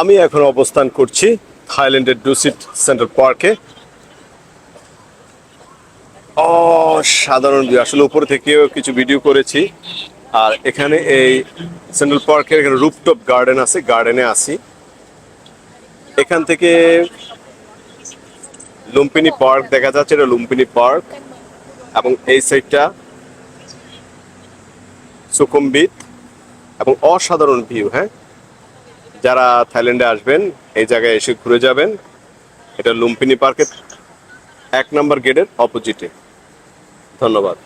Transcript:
আমি এখন অবস্থান করছি থাইল্যান্ডের ডুসিট সেন্ট্রাল পার্কে। অসাধারণ ভিউ, আসলে উপর থেকেও কিছু ভিডিও করেছি। আর এখানে এই সেন্ট্রাল পার্কের এখানে রুফটপ গার্ডেন আছে, গার্ডেনে আছি। এখান থেকে লুম্পিনী পার্ক দেখা যাচ্ছে, এটা লুম্পিনী পার্ক। এবং এই সাইডটা সুকুমবিট, এবং অসাধারণ ভিউ। হ্যাঁ, যারা থাইল্যান্ডে আসবেন এই জায়গায় এসে ঘুরে যাবেন। এটা লুম্পিনী পার্কের 1 নম্বর গেটের অপোজিটে। ধন্যবাদ।